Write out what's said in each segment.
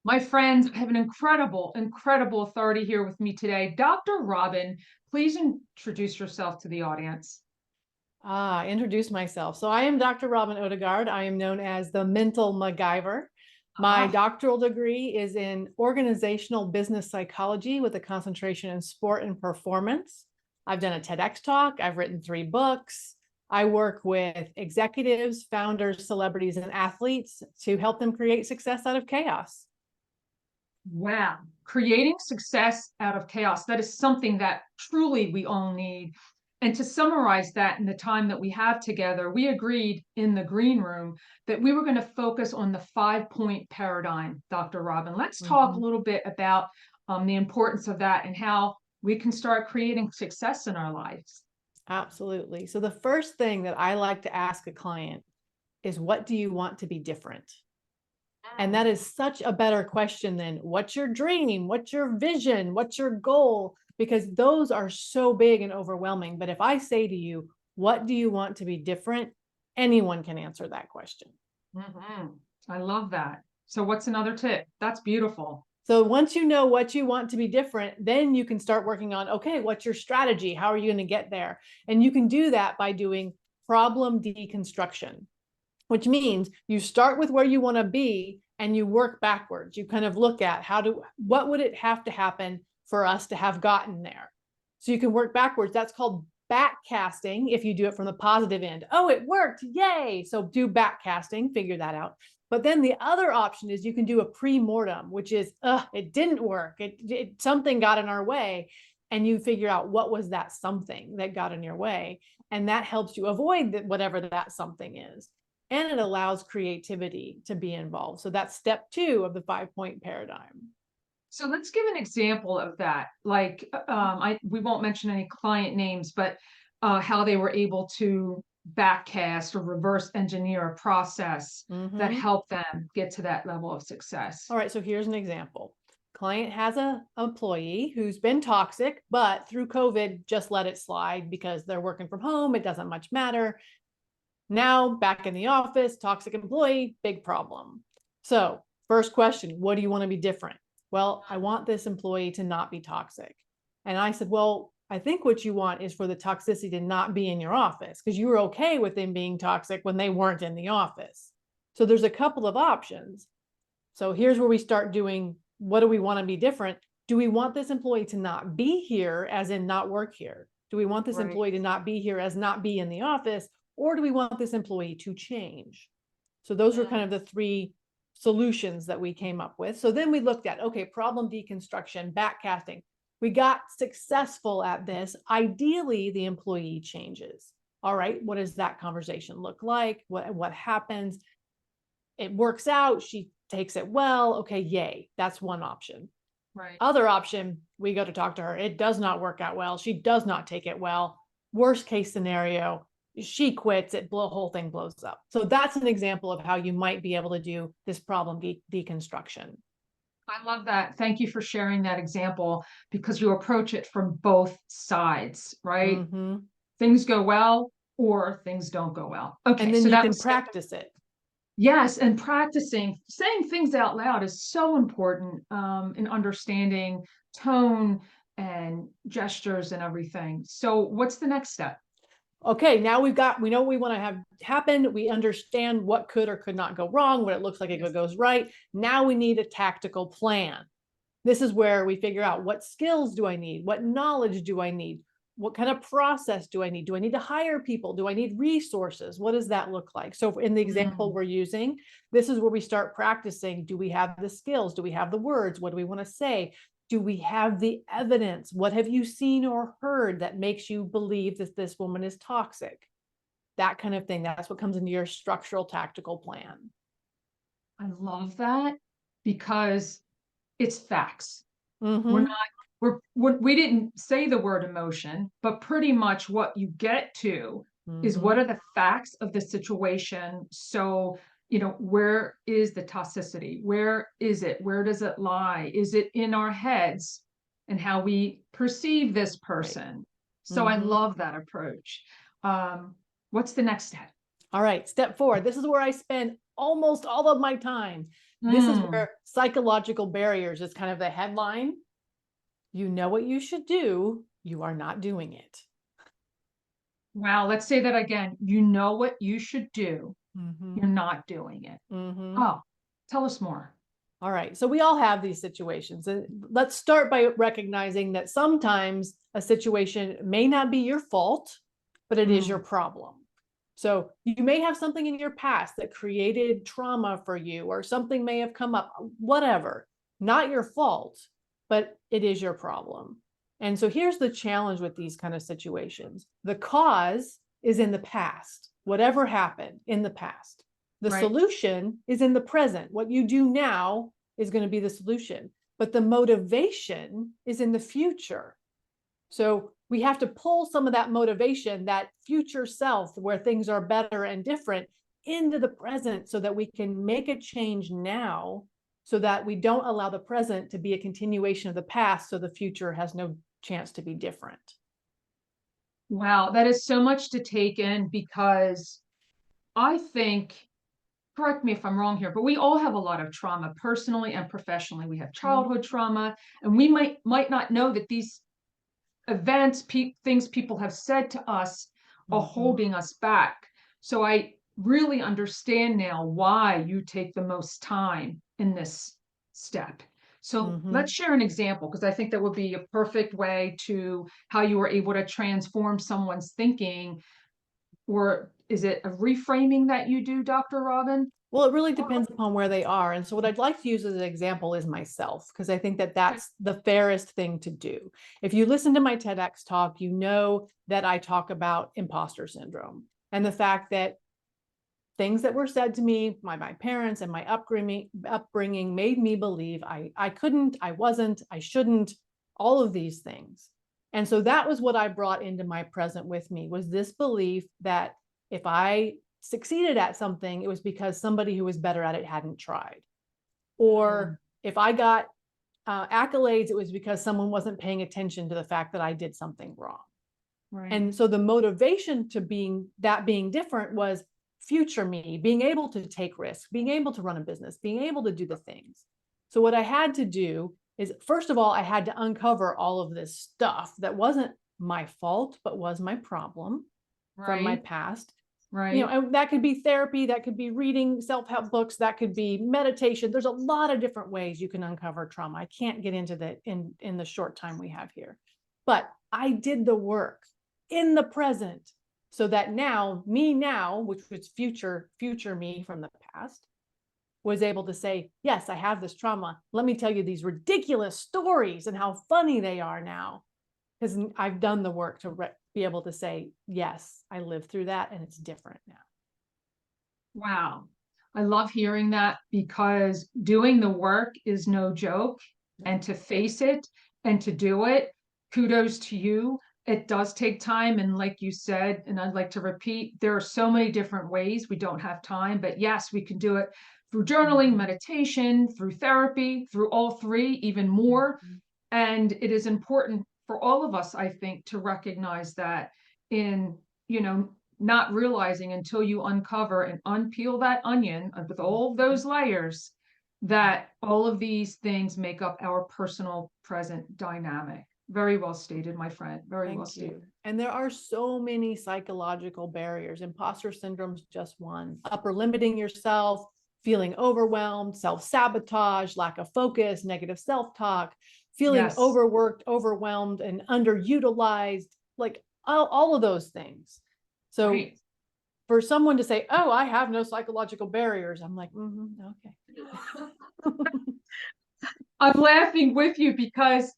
My friends, I have an incredible authority here with me today. Dr. Robyn, please introduce yourself to the audience. Introduce myself. So I am Dr. Robyn Odegaard. I am known as the Mental MacGyver. My Ah, doctoral degree is in organizational business psychology with a concentration in sport and performance. I've done a TEDx talk. I've written 3 books. I work with executives, founders, celebrities, and athletes to help them create success out of chaos. wow. Creating success out of chaos. That is something that truly we all need. And to summarize that in the time that we have together, we agreed in the green room that we were going to focus on the 5-point paradigm, Dr. Robyn. Let's talk a Mhm. little bit about the importance of that and how we can start creating success in our lives. Absolutely. So the first thing that I like to ask a client is, what do you want to be different? And that is such a better question than what's your dream? What's your vision? What's your goal? Because those are so big and overwhelming. But if I say to you, what do you want to be different? Anyone can answer that question. Mhm. I love that. So what's another tip? That's beautiful. So once you know what you want to be different, then you can start working on, okay, what's your strategy? How are you going to get there? And you can do that by doing problem deconstruction, which means you start with where you want to be and you work backwards. You kind of look at what would it have to happen for us to have gotten there? So you can work backwards. That's called backcasting if you do it from the positive end. Oh, it worked. Yay. So do backcasting, figure that out. But then the other option is you can do a pre-mortem, which is, it didn't work. Something got in our way. And you figure out what was that something that got in your way. And that helps you avoid whatever that something is, and it allows creativity to be involved. So that's step 2 of the 5-point paradigm. So let's give an example of that. Like, we won't mention any client names, but how they were able to backcast or reverse engineer a process that Mm-hmm. helped them get to that level of success. All right, so here's an example. Client has a employee who's been toxic, but through COVID just let it slide because they're working from home. It doesn't much matter. Now back in the office, toxic employee, big problem. So first question, what do you want to be different? Well, I want this employee to not be toxic. And I said, well, I think what you want is for the toxicity to not be in your office, because you were okay with them being toxic when they weren't in the office. So there's a couple of options. So here's where we start doing, what do we want to be different? Do we want this employee to not be here, as in not work here? Do we want this Right. employee to not be here, as not be in the office? Or do we want this employee to change? So those are kind of the 3 solutions that we came up with. So then we looked at, okay, problem deconstruction, backcasting. We got successful at this. Ideally, the employee changes. All right, what does that conversation look like? What happens? It works out. She takes it well. Okay, yay. That's one option. Right. Other option, we go to talk to her. It does not work out well. She does not take it well. Worst case scenario, she quits. The whole thing blows up. So that's an example of how you might be able to do this problem deconstruction. I love that. Thank you for sharing that example because you approach it from both sides, right? Mm-hmm. Things go well or things don't go well. And Okay, then so you that can was step. practice it. Yes, and practicing saying things out loud is so important in understanding tone and gestures and everything. So, what's the next step? Okay, now we know what we want to have happen. We understand what could or could not go wrong, what it looks like it Yes. goes right. Now we need a tactical plan. This is where we figure out, what skills do I need? What knowledge do I need? What kind of process do I need? Do I need to hire people? Do I need resources? What does that look like? So in the example Mm, we're using, this is where we start practicing. Do we have the skills? Do we have the words? What do we want to say? Do we have the evidence? What have you seen or heard that makes you believe that this woman is toxic? That kind of thing. That's what comes into your structural tactical plan. I love that because it's facts. We're not Mm-hmm. we didn't say the word emotion, but pretty much what you get to is what Mm-hmm. are the facts of the situation. So, where is the toxicity? Where is it? Where does it lie? Is it in our heads and how we perceive this Right. person? So I Mm-hmm. love that approach. What's the next step? All right, step 4. This is where I spend almost all of my time. This is where psychological barriers is kind of the headline. You know what you should do, you are not doing it. Wow, let's say that again. You know what you should do, you're not doing it. Oh, tell us more. All right, so we all have these situations. And let's start by recognizing that sometimes a situation may not be your fault, but it is your problem. So you may have something in your past that created trauma for you, or something may have come up, whatever, not your fault, but it is your problem. And so here's the challenge with these kind of situations. The cause is in the past, whatever happened in the past. The solution is in the present. What you do now is going to be the solution, but the motivation is in the future. So we have to pull some of that motivation, that future self where things are better and different, into the present so that we can make a change now, so that we don't allow the present to be a continuation of the past, so the future has no chance to be different. Wow, that is so much to take in, because I think, correct me if I'm wrong here, but we all have a lot of trauma personally and professionally. We have childhood trauma, and we might not know that these events, things people have said to us are holding us back. So I really understand now why you take the most time in this step. So let's share an example, because I think that would be a perfect way to how you were able to transform someone's thinking. Or is it a reframing that you do, Dr. Robyn? Well, it really depends upon where they are. And so what I'd like to use as an example is myself, because I think that that's the fairest thing to do. If you listen to my TEDx talk, you know that I talk about imposter syndrome and the fact that things that were said to me by my parents and my upbringing made me believe I couldn't, I wasn't, I shouldn't, all of these things. And so that was what I brought into my present with me, was this belief that if I succeeded at something, it was because somebody who was better at it hadn't tried. Or if I got accolades, it was because someone wasn't paying attention to the fact that I did something wrong. And so the motivation to being different was future me, being able to take risks, being able to run a business, being able to do the things. So what I had to do is, first of all, I had to uncover all of this stuff that wasn't my fault, but was my problem from my past. You know, and that could be therapy, that could be reading self-help books, that could be meditation. There's a lot of different ways you can uncover trauma. I can't get into that in the short time we have here, but I did the work in the present, so that now, which was future me from the past, was able to say, yes, I have this trauma. Let me tell you these ridiculous stories and how funny they are now, because I've done the work to be able to say, yes, I lived through that and it's different now. Wow. I love hearing that, because doing the work is no joke, and to face it and to do it, kudos to you. It does take time. And like you said, and I'd like to repeat, there are so many different ways. We don't have time, but yes, we can do it through journaling, meditation, through therapy, through all three, even more. And it is important for all of us, I think, to recognize that, in, not realizing until you uncover and unpeel that onion with all of those layers, that all of these things make up our personal present dynamic. Very well stated, my friend. Very well stated. And there are so many psychological barriers. Imposter syndrome is just one. Upper limiting yourself, feeling overwhelmed, self-sabotage, lack of focus, negative self-talk, feeling overworked, overwhelmed, and underutilized, like all of those things. So for someone to say, oh, I have no psychological barriers, I'm like, okay. I'm laughing with you, because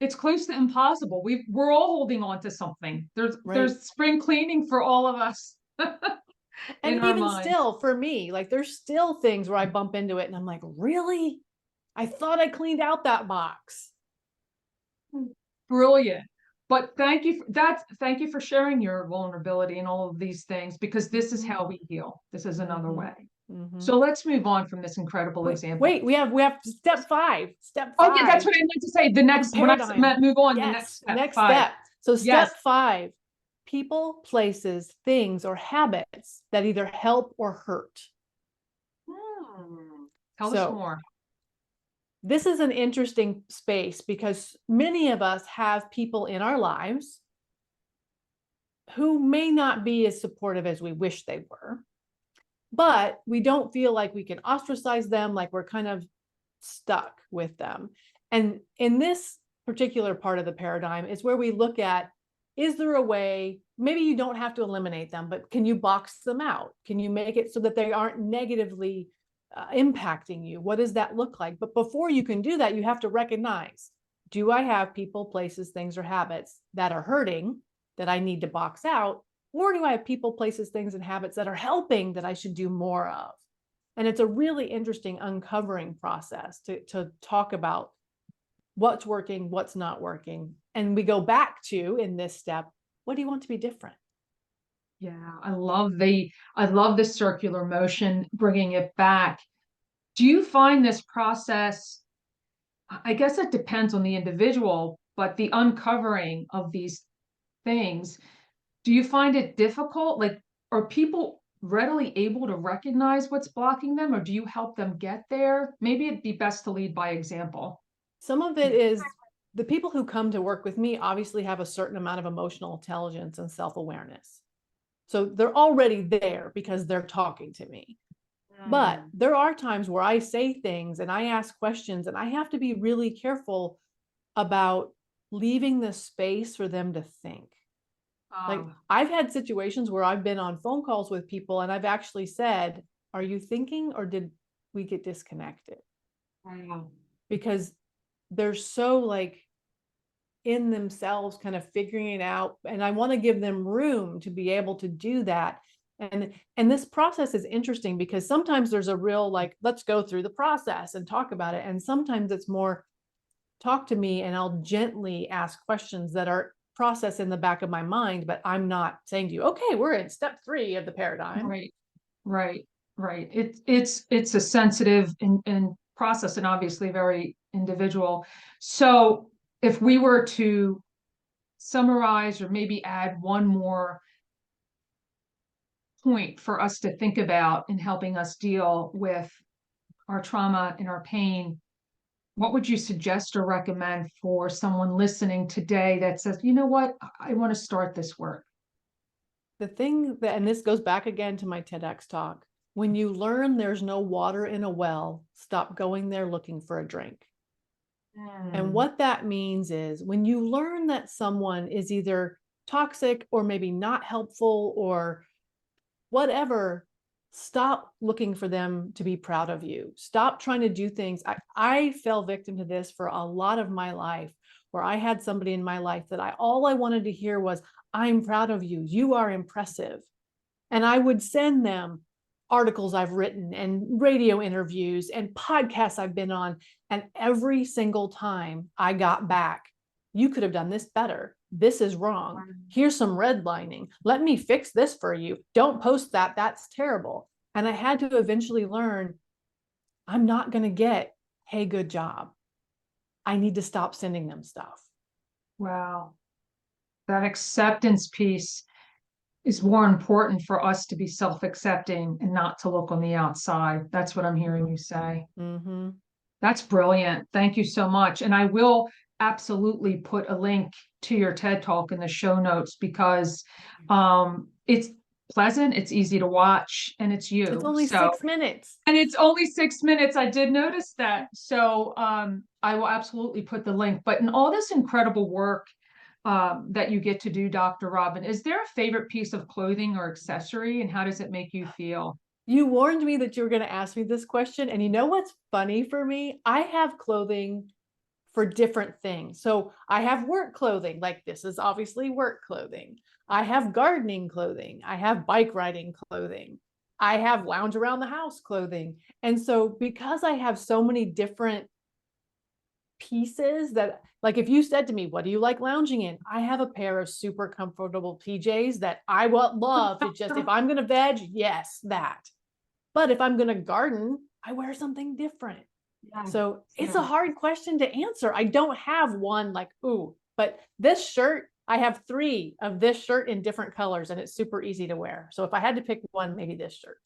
it's close to impossible. We're all holding on to something. There's spring cleaning for all of us. And even still, for me, like, there's still things where I bump into it and I'm like, really? I thought I cleaned out that box. Brilliant. But thank you for sharing your vulnerability and all of these things, because this is how we heal. This is another way. So let's move on from this incredible example. Wait, we have step 5. Oh yeah, that's what I meant to say. The next, when I move on, the next step. So step 5, people, places, things, or habits that either help or hurt. Tell us more. This is an interesting space because many of us have people in our lives who may not be as supportive as we wish they were, but we don't feel like we can ostracize them, like we're kind of stuck with them. And in this particular part of the paradigm is where we look at, is there a way, maybe you don't have to eliminate them, but can you box them out? Can you make it so that they aren't negatively impacting you? What does that look like? But before you can do that, you have to recognize, do I have people, places, things, or habits that are hurting that I need to box out? Or do I have people, places, things, and habits that are helping that I should do more of? And it's a really interesting uncovering process to talk about what's working, what's not working. And we go back to, in this step, what do you want to be different? Yeah, I love the circular motion, bringing it back. Do you find this process, I guess it depends on the individual, but the uncovering of these things, do you find it difficult? Like, are people readily able to recognize what's blocking them, or do you help them get there? Maybe it'd be best to lead by example. Some of it is the people who come to work with me obviously have a certain amount of emotional intelligence and self-awareness. So they're already there because they're talking to me. But there are times where I say things and I ask questions, and I have to be really careful about leaving the space for them to think. Like, I've had situations where I've been on phone calls with people and I've actually said, are you thinking, or did we get disconnected? Because they're so like in themselves kind of figuring it out, and I want to give them room to be able to do that. And this process is interesting because sometimes there's a real like, let's go through the process and talk about it, and sometimes it's more talk to me and I'll gently ask questions that are processed in the back of my mind, but I'm not saying to you, okay, we're in step 3 of the paradigm. Right. It's a sensitive and process, and obviously very individual. So if we were to summarize or maybe add one more point for us to think about in helping us deal with our trauma and our pain, what would you suggest or recommend for someone listening today that says, you know what, I want to start this work? The thing that, and this goes back again to my TEDx talk, when you learn there's no water in a well, stop going there looking for a drink. And what that means is when you learn that someone is either toxic or maybe not helpful or whatever, stop looking for them to be proud of you. Stop trying to do things. I fell victim to this for a lot of my life, where I had somebody in my life that all I wanted to hear was, I'm proud of you. You are impressive. And I would send them articles I've written and radio interviews and podcasts I've been on. And every single time I got back, you could have done this better. This is wrong. Here's some redlining. Let me fix this for you. Don't post that. That's terrible. And I had to eventually learn, I'm not going to get, hey, good job. I need to stop sending them stuff. Wow. That acceptance piece is more important for us to be self-accepting and not to look on the outside. That's what I'm hearing you say. Mm-hmm. That's brilliant. Thank you so much. And I will absolutely put a link to your TED Talk in the show notes because it's pleasant, it's easy to watch, and it's you. It's only 6 minutes. And it's only 6 minutes. I did notice that. So I will absolutely put the link. But in all this incredible work that you get to do, Dr. Robyn, is there a favorite piece of clothing or accessory, and how does it make you feel? You warned me that you were going to ask me this question. And you know what's funny for me? I have clothing for different things. So I have work clothing, like this is obviously work clothing. I have gardening clothing. I have bike riding clothing. I have lounge around the house clothing. And so because I have so many different pieces that, like, if you said to me, what do you like lounging in? I have a pair of super comfortable PJs that I would love to just, if I'm going to veg, yes, that. But if I'm going to garden, I wear something different. Yeah. So it's a hard question to answer. I don't have one like, ooh, but this shirt, I have 3 of this shirt in different colors and it's super easy to wear. So if I had to pick one, maybe this shirt.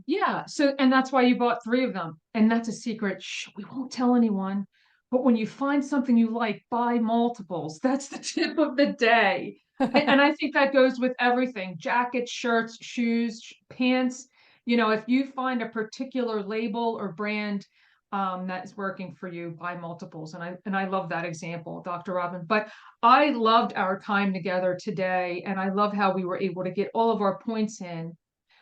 Yeah. So, and that's why you bought 3 of them. And that's a secret. Shh, we won't tell anyone. But when you find something you like, buy multiples. That's the tip of the day. And I think that goes with everything: jackets, shirts, shoes, pants. You know, if you find a particular label or brand that is working for you, buy multiples. And I love that example, Dr. Robyn. But I loved our time together today, and I love how we were able to get all of our points in.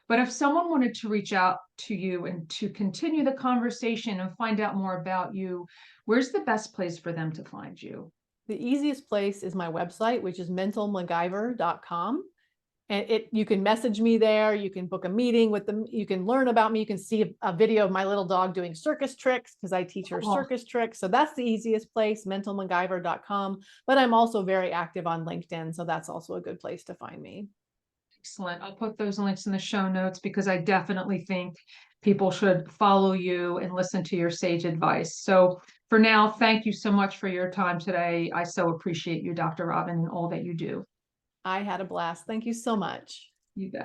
But if someone wanted to reach out to you and to continue the conversation and find out more about you, where's the best place for them to find you? The easiest place is my website, which is mentalmacgyver.com. And you can message me there. You can book a meeting with them. You can learn about me. You can see a video of my little dog doing circus tricks because I teach her Oh, circus tricks. So that's the easiest place, mentalmacgyver.com. But I'm also very active on LinkedIn. So that's also a good place to find me. excellent. I'll put those links in the show notes because I definitely think people should follow you and listen to your sage advice. So for now, thank you so much for your time today. I so appreciate you, Dr. Robyn, and all that you do. I had a blast. Thank you so much. You bet.